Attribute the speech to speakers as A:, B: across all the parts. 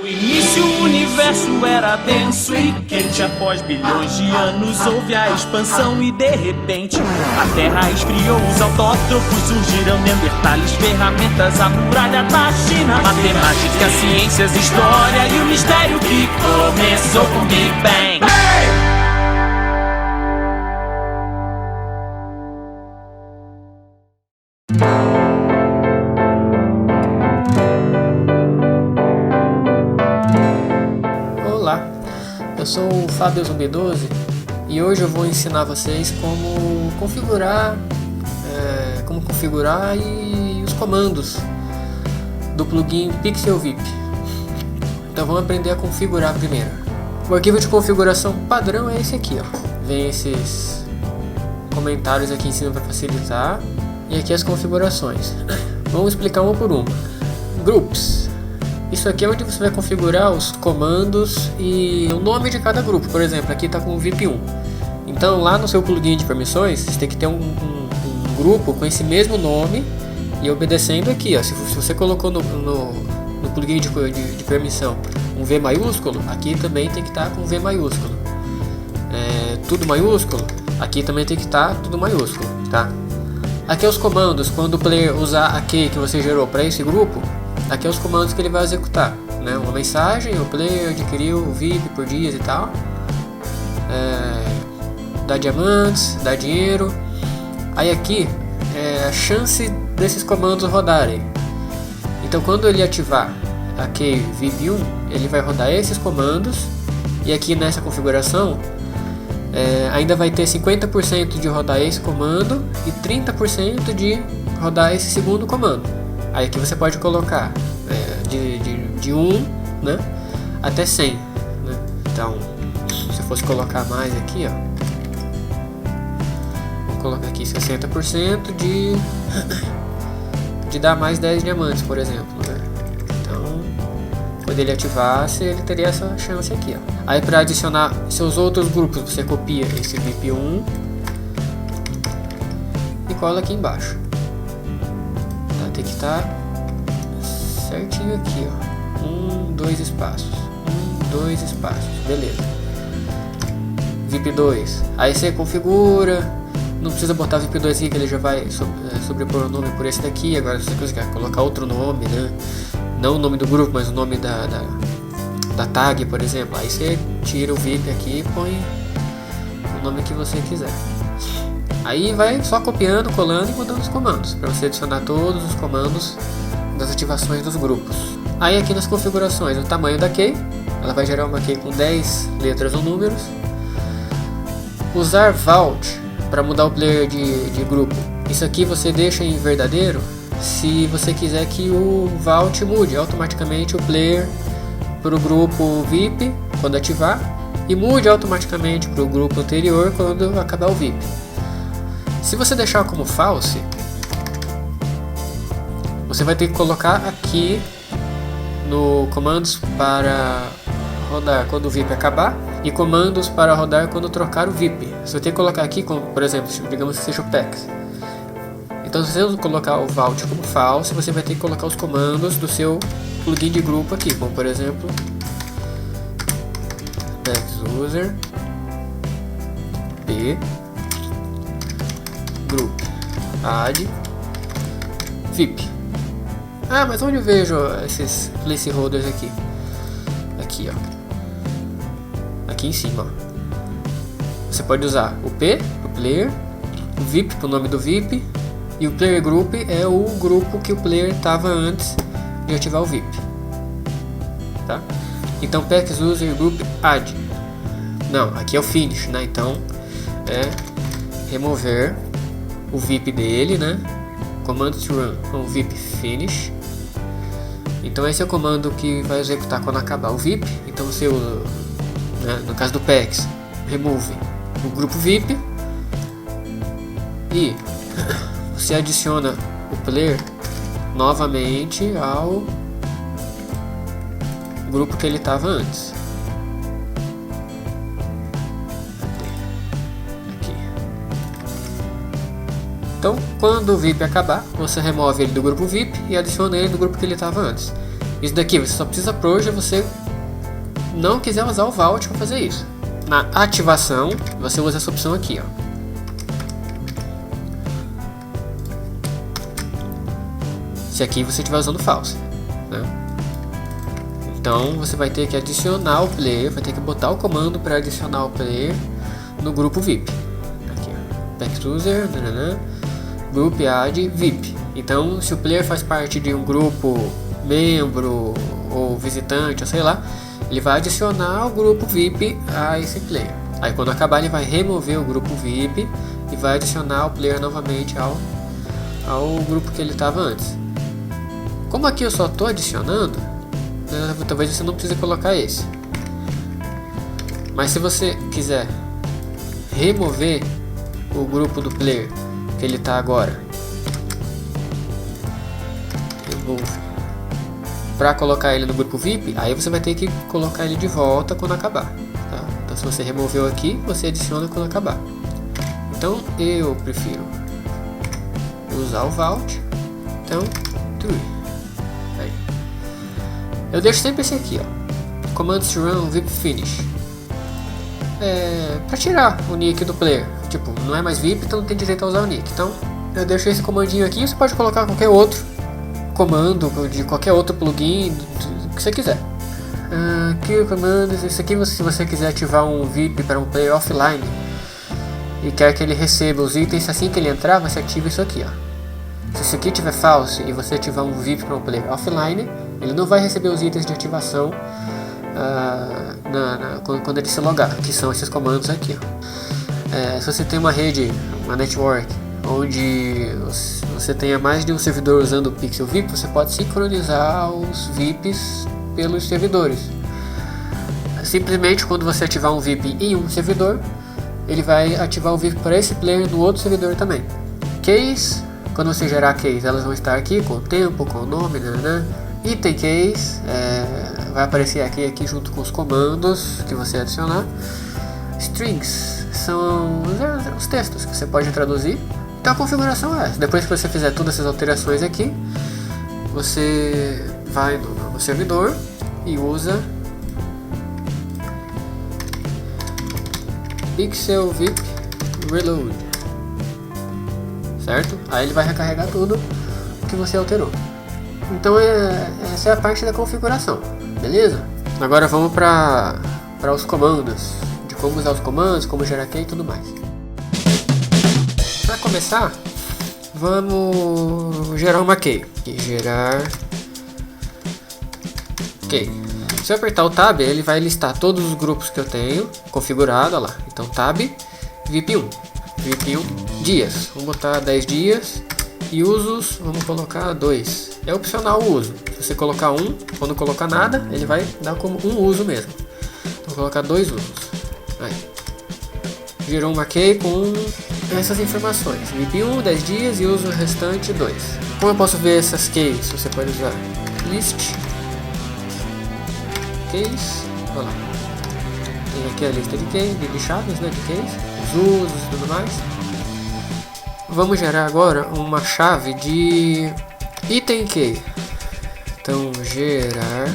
A: início o universo era denso e quente. Após bilhões de anos houve a expansão e de repente a Terra esfriou. Os autótrofos surgiram, neandertais, ferramentas, a muralha da China, matemática, ciências, história e o mistério que começou com Big Bang.
B: Olá, eu sou o Fábio Zumbi 12 e hoje eu vou ensinar vocês como configurar e os comandos do plugin Pixel VIP. Então vamos aprender a configurar primeiro. O arquivo de configuração padrão é esse aqui, ó. Vem esses comentários aqui em cima para facilitar e aqui as configurações. Vamos explicar uma por uma. Groups. Isso aqui é onde você vai configurar os comandos e o nome de cada grupo. Por exemplo, aqui está com o VIP 1. Então lá no seu plugin de permissões, você tem que ter um grupo com esse mesmo nome e obedecendo aqui. Ó. Se você colocou no plugin de permissão um V maiúsculo, aqui também tem que estar com V maiúsculo. Tudo maiúsculo, aqui também tem que estar tudo maiúsculo. Tá? Aqui é os comandos, quando o player usar a key que você gerou para esse grupo, aqui é os comandos que ele vai executar, né? Uma mensagem, o player adquiriu o VIP por dias e tal, dá diamantes, dá dinheiro. Aí aqui é a chance desses comandos rodarem. Então quando ele ativar a key VIP 1, ele vai rodar esses comandos, e aqui nessa configuração ainda vai ter 50% de rodar esse comando e 30% de rodar esse segundo comando. Aí aqui você pode colocar de 1, né, até 100, né? Então, se eu fosse colocar mais aqui, ó, vou colocar aqui 60% de dar mais 10 diamantes, por exemplo, né? Então, quando ele ativasse, ele teria essa chance aqui, ó. Aí para adicionar seus outros grupos, você copia esse VIP 1 e cola aqui embaixo. Tem que estar certinho aqui, ó. 2 espaços, 2 espaços, beleza. VIP 2, aí você configura. Não precisa botar VIP 2 aqui, que ele já vai sobrepor o nome por esse daqui. Agora se você quer colocar outro nome, né? Não o nome do grupo, mas o nome da tag, por exemplo. Aí você tira o VIP aqui e põe o nome que você quiser. Aí vai só copiando, colando e mudando os comandos, para você adicionar todos os comandos das ativações dos grupos. Aí aqui nas configurações, o tamanho da key, ela vai gerar uma key com 10 letras ou números. Usar vault para mudar o player de grupo. Isso aqui você deixa em verdadeiro se você quiser que o vault mude automaticamente o player para o grupo VIP quando ativar e mude automaticamente para o grupo anterior quando acabar o VIP. Se você deixar como false, você vai ter que colocar aqui no comandos para rodar quando o VIP acabar e comandos para rodar quando trocar o VIP. Você vai ter que colocar aqui, como, por exemplo, digamos que seja o PEX. Então se você colocar o vault como false, você vai ter que colocar os comandos do seu plugin de grupo aqui, como por exemplo PEX user p group add VIP. Ah, mas onde eu vejo esses placeholders aqui? Aqui, ó. Aqui em cima, ó. Você pode usar o P pro player, o VIP pro nome do VIP e o player group é o grupo que o player estava antes de ativar o VIP. Tá? Então PEX user group add. Não, aqui é o finish, né? Então é remover o VIP dele, né? Command to run com o VIP finish. Então esse é o comando que vai executar quando acabar o VIP. Então você usa, né, no caso do PEX, remove o grupo VIP e você adiciona o player novamente ao grupo que ele estava antes. Então, quando o VIP acabar, você remove ele do grupo VIP e adiciona ele do grupo que ele estava antes. Isso daqui você só precisa pôr se você não quiser usar o Vault para fazer isso. Na ativação, você usa essa opção aqui, ó. Se aqui você estiver usando false, né? Então você vai ter que adicionar o player, vai ter que botar o comando para adicionar o player no grupo VIP. Aqui, ó. Back user, group add VIP. Então, se o player faz parte de um grupo membro ou visitante, ou sei lá, ele vai adicionar o grupo VIP a esse player. Aí quando acabar ele vai remover o grupo VIP e vai adicionar o player novamente ao grupo que ele estava antes. Como aqui eu só estou adicionando, né, talvez você não precise colocar esse. Mas se você quiser remover o grupo do player que ele está agora, para colocar ele no grupo VIP, aí você vai ter que colocar ele de volta quando acabar, tá? Então se você removeu aqui, você adiciona quando acabar. Então eu prefiro usar o Vault. Então true. Aí. Eu deixo sempre esse aqui, ó, commands to run VIP finish, para tirar o nick do player. Tipo, não é mais VIP, então não tem direito a usar o nick. Então eu deixo esse comandinho aqui. Você pode colocar qualquer outro comando de qualquer outro plugin que você quiser. Aqui o comando, isso aqui, se você quiser ativar um VIP para um player offline e quer que ele receba os itens assim que ele entrar, você ativa isso aqui, ó. Se isso aqui tiver false e você ativar um VIP para um player offline, ele não vai receber os itens de ativação quando ele se logar, que são esses comandos aqui, ó. Se você tem uma rede, uma network, onde você tenha mais de um servidor usando o Pixel VIP, você pode sincronizar os VIPs pelos servidores. Simplesmente quando você ativar um VIP em um servidor, ele vai ativar o VIP para esse player no outro servidor também. Case, quando você gerar case, elas vão estar aqui com o tempo, com o nome, né? Item case, vai aparecer aqui junto com os comandos que você adicionar. Strings são os textos que você pode traduzir. Então a configuração é essa. Depois que você fizer todas essas alterações aqui, você vai no servidor e usa Pixel VIP Reload, certo? Aí ele vai recarregar tudo que você alterou. Então essa é a parte da configuração, beleza? Agora vamos para os comandos, de como usar os comandos, como gerar key e tudo mais. Para começar, vamos gerar uma key. Gerar key. Se eu apertar o Tab, ele vai listar todos os grupos que eu tenho configurado, olha lá. Então Tab, VIP1, VIP1 dias. Vamos botar 10 dias e usos, vamos colocar 2. É opcional o uso. Se você colocar 1, quando colocar nada, ele vai dar como um uso mesmo. Então vou colocar 2 usos. Aí. Gerou uma key com essas informações: VIP1, 10 dias e uso restante 2. Como eu posso ver essas keys? Você pode usar list keys, olha lá. Tem aqui a lista de keys, de chaves, né, de keys, os usos e tudo mais. Vamos gerar agora uma chave de item key. Então gerar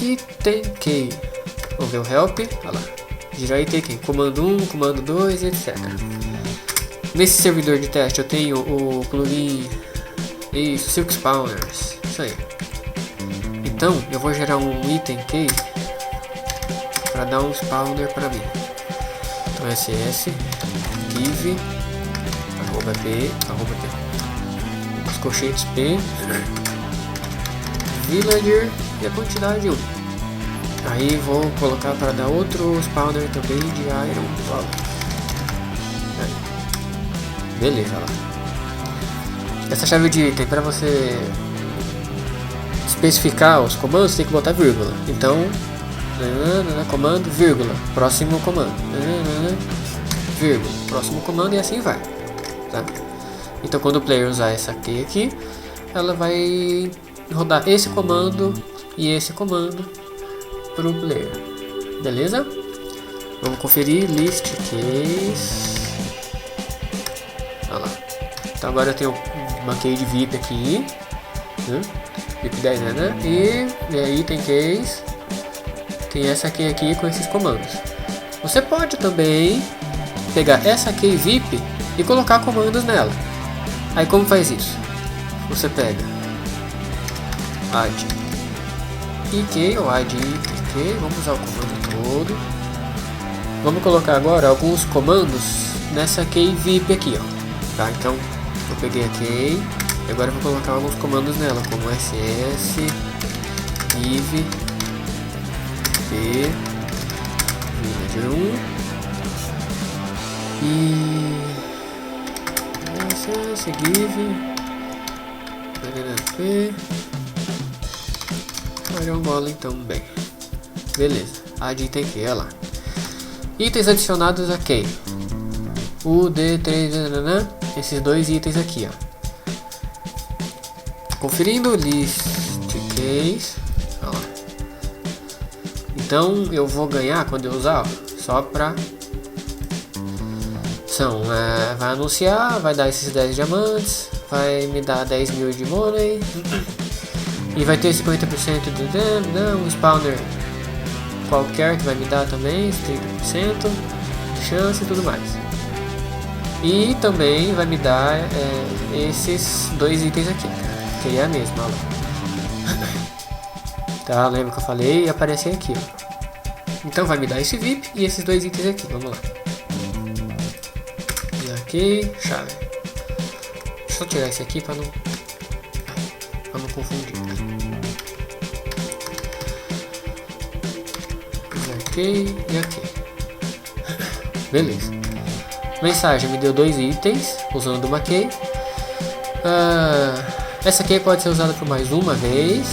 B: item key. Vamos ver o help, olha lá. Gerar item key, comando 1, comando 2, etc. Nesse servidor de teste eu tenho o plugin Silk Spawners, isso aí. Então eu vou gerar um item key para dar um spawner para mim. Então ss give @p os colchetes p villager e a quantidade 1. Aí vou colocar para dar outro spawner também de iron. Aí. Beleza, lá. Essa chave de item, para você especificar os comandos, tem que botar vírgula. Então comando, vírgula, próximo comando, vírgula, próximo comando, e assim vai, tá? Então quando o player usar essa key aqui, ela vai rodar esse comando e esse comando para o player, beleza? Vamos conferir list keys. Olha lá. Então agora eu tenho uma key de VIP aqui, né? VIP 10, né? E aí tem case. Tem essa key aqui com esses comandos. Você pode também pegar essa key VIP e colocar comandos nela. Aí como faz isso? Você pega add IK ou add IK, vamos usar o comando todo. Vamos colocar agora alguns comandos nessa key VIP aqui, ó. Tá? Então eu peguei a key e agora eu vou colocar alguns comandos nela, como ss, give, p, villager 1 e ss, give, p, Iron Golem também. Beleza, add item key, olha lá. Itens adicionados a key. O D3, esses dois itens aqui, ó. Conferindo list keys, olha lá. Então eu vou ganhar quando eu usar, ó, só pra vai anunciar, vai dar esses 10 diamantes, vai me dar 10 mil de money e vai ter 50% do dano, um spawner qualquer que vai me dar também 30% de chance e tudo mais. E também vai me dar esses dois itens aqui, que é a mesma, olha lá. Tá, lembra que eu falei? E aparece aqui, ó. Então vai me dar esse VIP e esses dois itens aqui, vamos lá. E aqui, chave. Deixa eu tirar esse aqui para não confundir. Aqui e aqui. Beleza. Mensagem me deu dois itens usando uma key. Essa key pode ser usada por mais uma vez.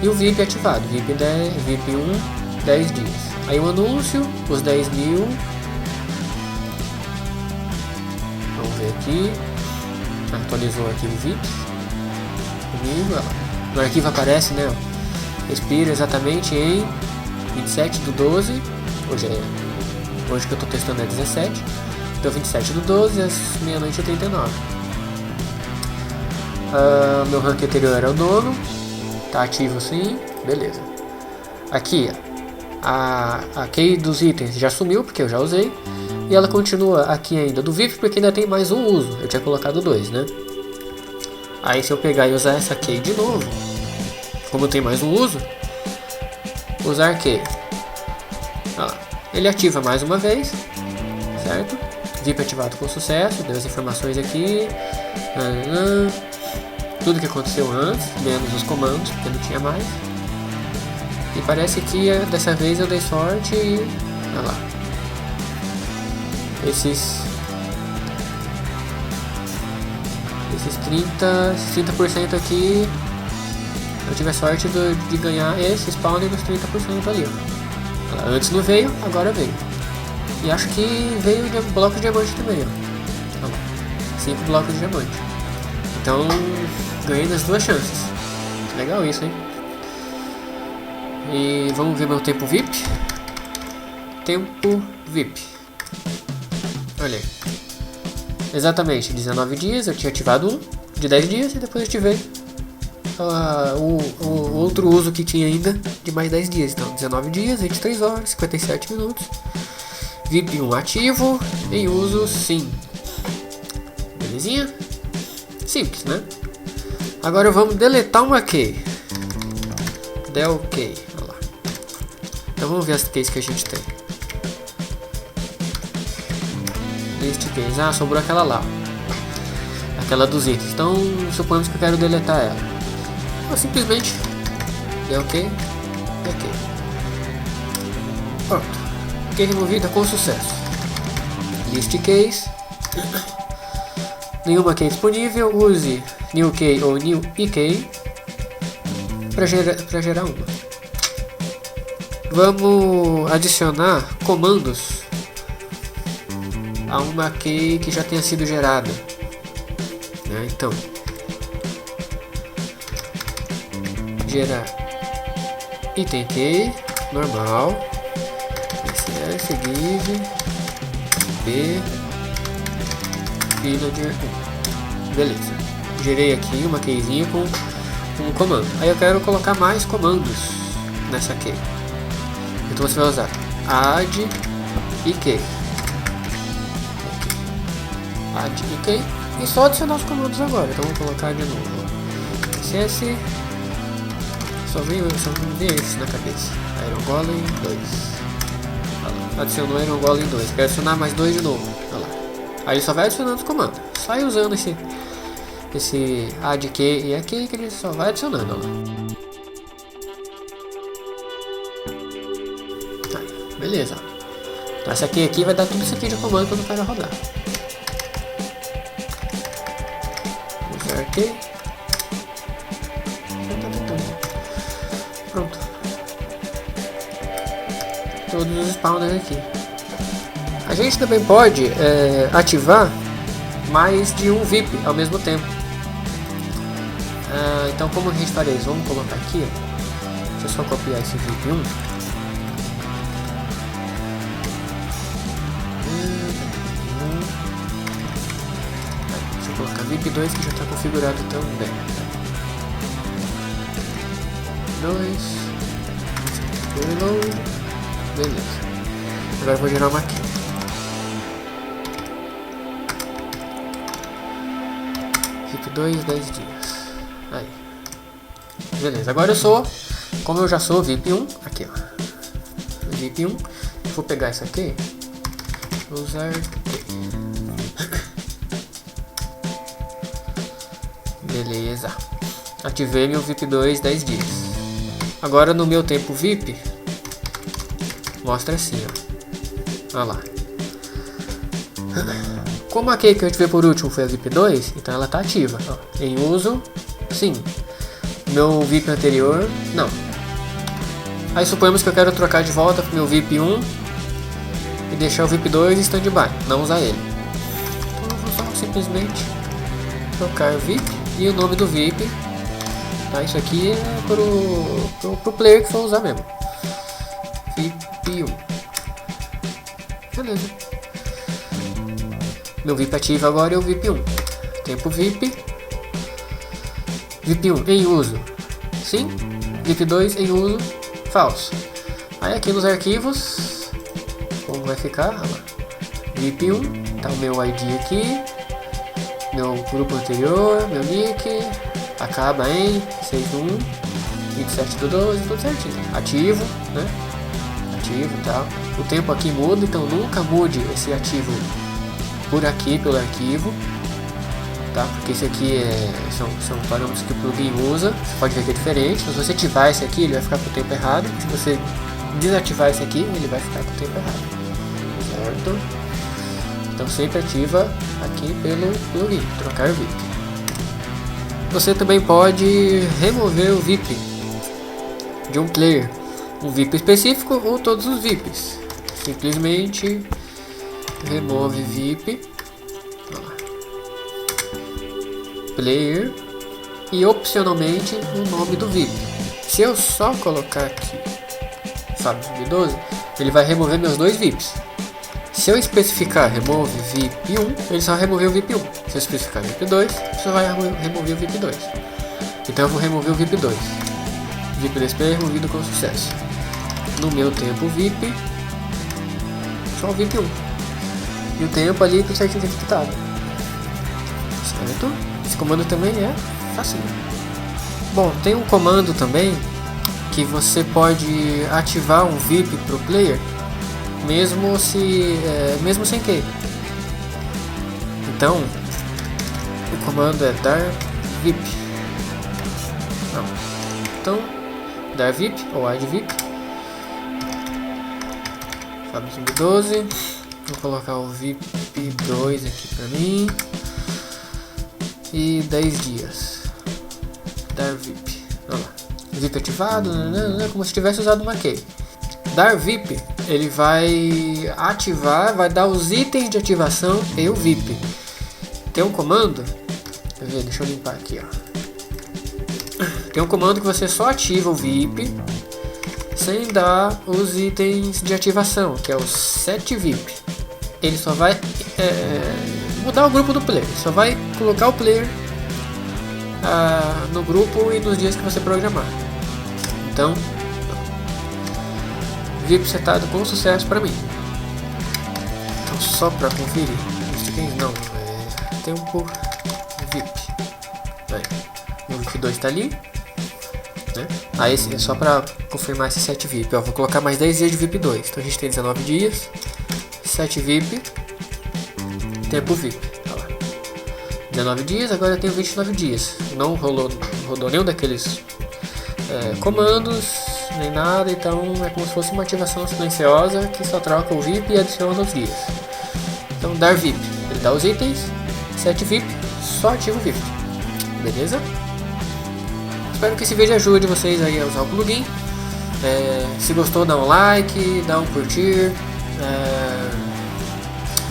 B: E o VIP ativado. VIP 1, 10 dias. Aí o anúncio, os 10 mil. Vamos ver aqui. Atualizou o arquivo VIP. Comigo, ó. No arquivo aparece, né? Ó, expira exatamente em 27/12. Hoje que eu tô testando é 17. Então 27/12 às meia-noite e 39. Meu rank anterior era o nono. Tá ativo sim. Beleza. Aqui a key dos itens já sumiu porque eu já usei. E ela continua aqui ainda do VIP porque ainda tem mais um uso. Eu tinha colocado 2, né? Aí se eu pegar e usar essa key de novo, como tem mais um uso, usar key. Ele ativa mais uma vez, certo? VIP ativado com sucesso, deu as informações aqui. Tudo que aconteceu antes, menos os comandos, porque não tinha mais. E parece que dessa vez eu dei sorte e... olha lá. Esses 30% aqui, eu tive a sorte de ganhar esse spawner dos 30% ali, ó. Antes não veio, agora veio. E acho que veio de bloco de diamante também, ó. 5 blocos de diamante. Então, ganhei nas duas chances. Legal isso, hein? E vamos ver meu tempo VIP. Tempo VIP. Olha aí. Exatamente 19 dias, eu tinha ativado um de 10 dias e depois ativei o outro uso que tinha ainda de mais 10 dias. Então 19 dias, 23 horas, 57 minutos. VIP 1 ativo, em uso sim. Belezinha? Simples, né? Agora vamos deletar uma key. Del key, olha lá. Então vamos ver as keys que a gente tem. List keys, sobrou aquela lá, aquela dos itens. Então suponhamos que eu quero deletar ela. Eu simplesmente Del key, ok. Pronto. Key removida com sucesso. List keys. Nenhuma key disponível. Use new key ou new ek para gerar uma. Vamos adicionar comandos a uma key que já tenha sido gerada, né? Então gerar item key normal, ss give b villager 1. Beleza, gerei aqui uma keyzinha com um comando. Aí eu quero colocar mais comandos nessa key. Então você vai usar add e key. Add e key. E só adicionar os comandos agora. Então vou colocar de novo. CSS. Só vem esse na cabeça. Iron Golem 2. Adicionou Iron Golem 2. Quero adicionar mais 2 de novo. Olha lá. Aí ele só vai adicionando os comandos. Sai usando esse add key e aqui que ele só vai adicionando. Olha lá. Aí, beleza. Então essa aqui vai dar tudo isso aqui de comando quando o cara rodar. Usar aqui. Pronto. Todos os spawners aqui. A gente também pode ativar mais de um VIP ao mesmo tempo. Então como a gente faria isso? Vamos colocar aqui. Deixa eu só copiar esse VIP 1. Deixa eu colocar VIP 2 que já está configurado também. 2. Beleza. Agora eu vou gerar uma aqui. VIP 2, 10 dias. Aí. Beleza. Agora como eu já sou VIP 1, aqui ó. VIP 1. Vou pegar essa aqui. Usar. Beleza. Ativei meu VIP 2, 10 dias. Agora no meu tempo VIP mostra assim, ó. Olha lá. Como a key que eu ativei por último foi a VIP 2, então ela está ativa. Ó. Em uso, sim. Meu VIP anterior, não. Aí suponhamos que eu quero trocar de volta para o meu VIP 1 e deixar o VIP 2 em standby, não usar ele. Então eu vou só simplesmente trocar o VIP e o nome do VIP. Tá? Isso aqui é pro player que for usar mesmo. VIP 1. Beleza. Meu VIP ativo agora é o VIP 1. Tempo VIP. VIP 1 em uso. Sim. VIP 2 em uso. Falso. Aí aqui nos arquivos, como vai ficar? VIP 1. Tá o meu ID aqui. Meu grupo anterior. Meu nick. Acaba em 61. 27/12. Tudo certinho. Ativo, né? Ativo e tal. O tempo aqui muda, então nunca mude esse ativo por aqui pelo arquivo, tá? Porque esse aqui são parâmetros que o plugin usa. Você pode ver que é diferente. Se você ativar esse aqui, ele vai ficar com o tempo errado. Se você desativar esse aqui, ele vai ficar com o tempo errado, certo? Então sempre ativa aqui pelo plugin, trocar VIP. Você também pode remover o VIP de um player, um VIP específico ou todos os VIPs. Simplesmente remove VIP, player e opcionalmente o nome do VIP. Se eu só colocar aqui Fábio 12, ele vai remover meus dois VIPs. Se eu especificar remove VIP 1, ele só vai remover o VIP 1. Se eu especificar VIP 2, só vai remover o VIP 2. Então eu vou remover o VIP 2. VIP DSP removido com sucesso. No meu tempo VIP, só o VIP 1. E o tempo ali que certinho identificado. Certo? Esse comando também é facinho. Bom, tem um comando também que você pode ativar um VIP para o player mesmo sem key. Então o comando é dar VIP. Não. Então dar VIP ou add VIP. Fábio 12. Vou colocar o VIP 2 aqui pra mim. E 10 dias. Dar VIP. Olha lá. VIP ativado, como se tivesse usado uma key. Dar VIP, ele vai ativar, vai dar os itens de ativação e o VIP. Tem um comando. Quer ver? Deixa eu limpar aqui, ó. Tem um comando que você só ativa o VIP sem dar os itens de ativação, que é o set VIP. Ele só vai mudar o grupo do player, só vai colocar o player no grupo e nos dias que você programar. Então, VIP setado com sucesso para mim. Então, só para conferir, não, tempo VIP. Aí, o VIP 2 está ali, né? Aí é só para confirmar esse 7 VIP. Ó, vou colocar mais 10 dias de VIP 2. Então a gente tem 19 dias, 7 VIP, tempo VIP. 19 dias, agora eu tenho 29 dias. Não rodou nenhum daqueles comandos, nem nada, então é como se fosse uma ativação silenciosa que só troca o VIP e adiciona os dias. Então dar VIP, ele dá os itens, 7 VIP, só ativa o VIP. Beleza? Espero que esse vídeo ajude vocês aí a usar o plugin. Se gostou, dá um like, dá um curtir,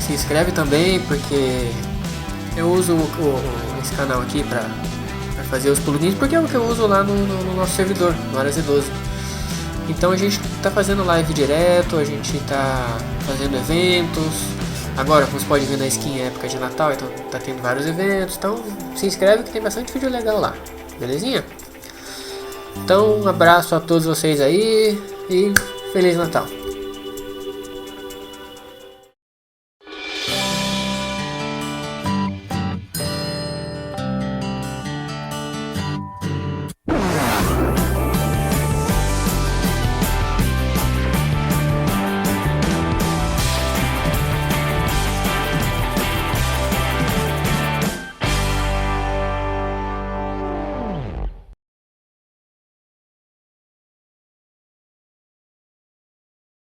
B: se inscreve também, porque eu uso esse canal aqui para fazer os plugins, porque é o que eu uso lá no nosso servidor, no Área Z12. Então a gente está fazendo live direto, a gente está fazendo eventos. Agora, como você pode ver na skin, é época de Natal, então tá tendo vários eventos. Então se inscreve que tem bastante vídeo legal lá, belezinha? Então um abraço a todos vocês aí e Feliz Natal!